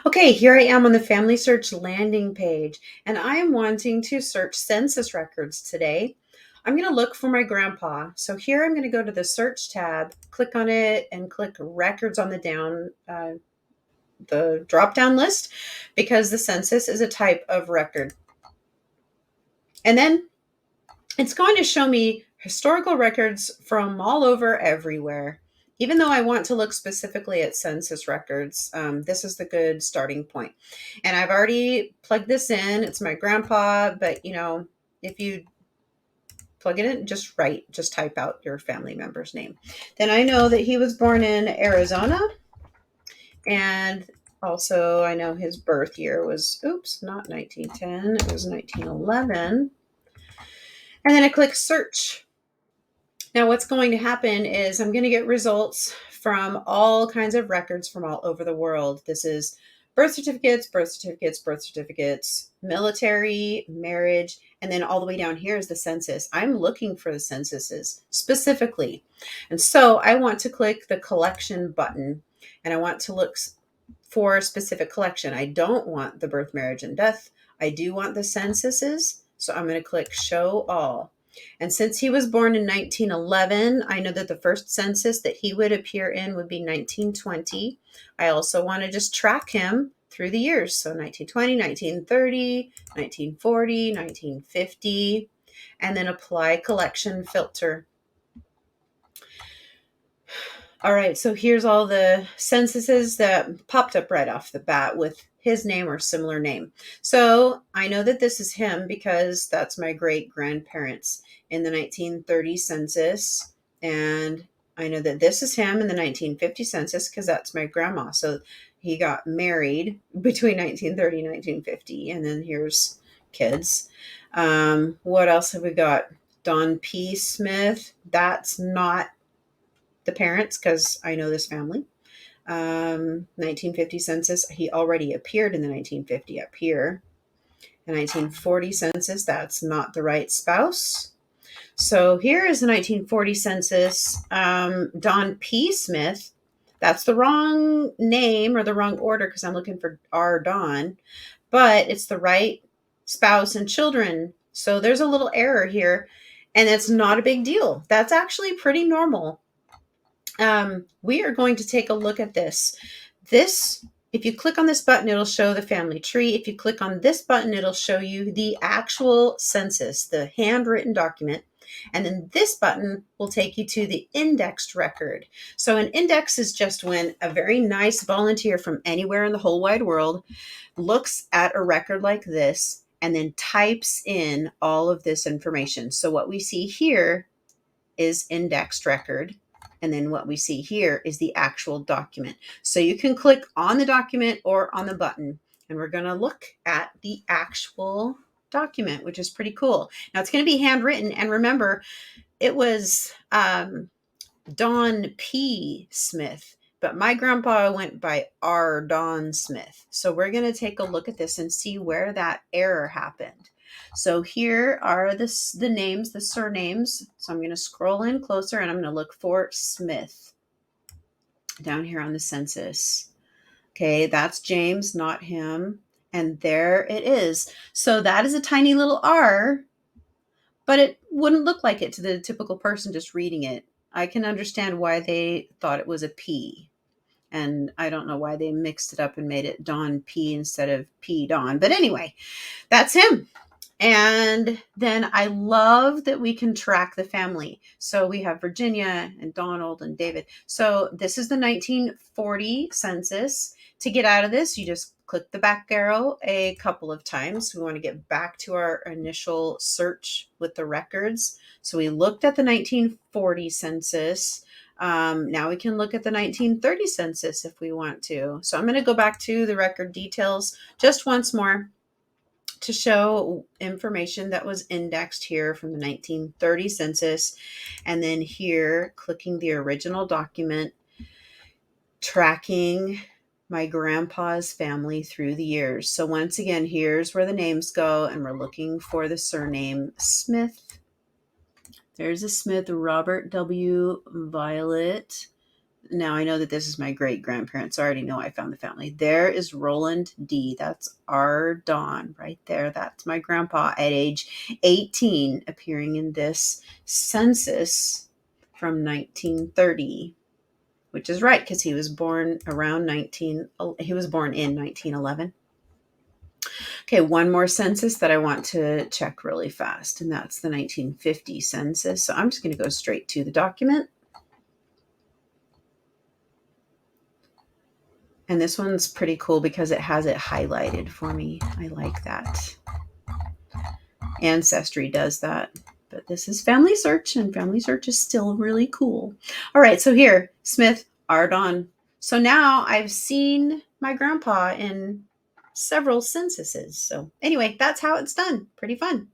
Okay, here I am on the Family Search landing page, and I am wanting to search census records today. I'm going to look for my grandpa. So here I'm going to go to the search tab, click on it, and click records on the drop down list because the census is a type of record. And then it's going to show me historical records from all over everywhere. Even though I want to look specifically at census records, this is the good starting point. And I've already plugged this in. It's my grandpa, but if you plug it in, just type out your family member's name. Then I know that he was born in Arizona. And also, I know his birth year was, not 1910, it was 1911. And then I click search. Now, what's going to happen is I'm going to get results from all kinds of records from all over the world. This is birth certificates, birth certificates, birth certificates, military, marriage, and then all the way down here is the census. I'm looking for the censuses specifically. And so I want to click the collection button and I want to look for a specific collection. I don't want the birth, marriage, and death. I do want the censuses. So I'm going to click show all. And since he was born in 1911, I know that the first census that he would appear in would be 1920. I also want to just track him through the years. So 1920, 1930, 1940, 1950, and then apply collection filter. All right, so here's all the censuses that popped up right off the bat with his name or similar name. So I know that this is him because that's my great grandparents in the 1930 census. And I know that this is him in the 1950 census because that's my grandma. So he got married between 1930 and 1950. And then here's kids. What else have we got? Don P. Smith. That's not the parents because I know this family. 1950 census, he already appeared in the 1950 up here. The 1940 census, that's not the right spouse. So here is the 1940 census. Don P. Smith, that's the wrong name or the wrong order because I'm looking for R. Don, but it's the right spouse and children. So there's a little error here, and it's not a big deal. That's actually pretty normal. We are going to take a look at this. If you click on this button, it'll show the family tree. If you click on this button, it'll show you the actual census, the handwritten document. And then this button will take you to the indexed record. So an index is just when a very nice volunteer from anywhere in the whole wide world looks at a record like this and then types in all of this information. So what we see here is indexed record. And then what we see here is the actual document. So you can click on the document or on the button, and we're going to look at the actual document, which is pretty cool. Now it's going to be handwritten. And remember, it was Don P. Smith, but my grandpa went by R. Don Smith. So we're going to take a look at this and see where that error happened. So here are the names, the surnames. So I'm going to scroll in closer and I'm going to look for Smith down here on the census. Okay, that's James, not him. And there it is. So that is a tiny little R, but it wouldn't look like it to the typical person just reading it. I can understand why they thought it was a P. And I don't know why they mixed it up and made it Don P instead of P Don. But anyway, that's him. And then I love that we can track the family. So we have Virginia and Donald and David. So this is the 1940 census. To get out of this, you just click the back arrow a couple of times. We want to get back to our initial search with the records. So we looked at the 1940 census. Now we can look at the 1930 census if we want to. So I'm going to go back to the record details just once more to show information that was indexed here from the 1930 census. And then here, clicking the original document, tracking my grandpa's family through the years. So once again, here's where the names go, and we're looking for the surname Smith. There's a Smith, Robert W. Violet. Now I know that this is my great grandparents. So I already know I found the family. There is Roland D. That's our Don right there. That's my grandpa at age 18, appearing in this census from 1930, which is right because he was born around 19. He was born in 1911. Okay, one more census that I want to check really fast, and that's the 1950 census. So I'm just going to go straight to the document. And this one's pretty cool because it has it highlighted for me. I like that. Ancestry does that. But this is Family Search, and Family Search is still really cool. All right, so here, Smith, Ardon. So now I've seen my grandpa in several censuses. So anyway, that's how it's done. Pretty fun.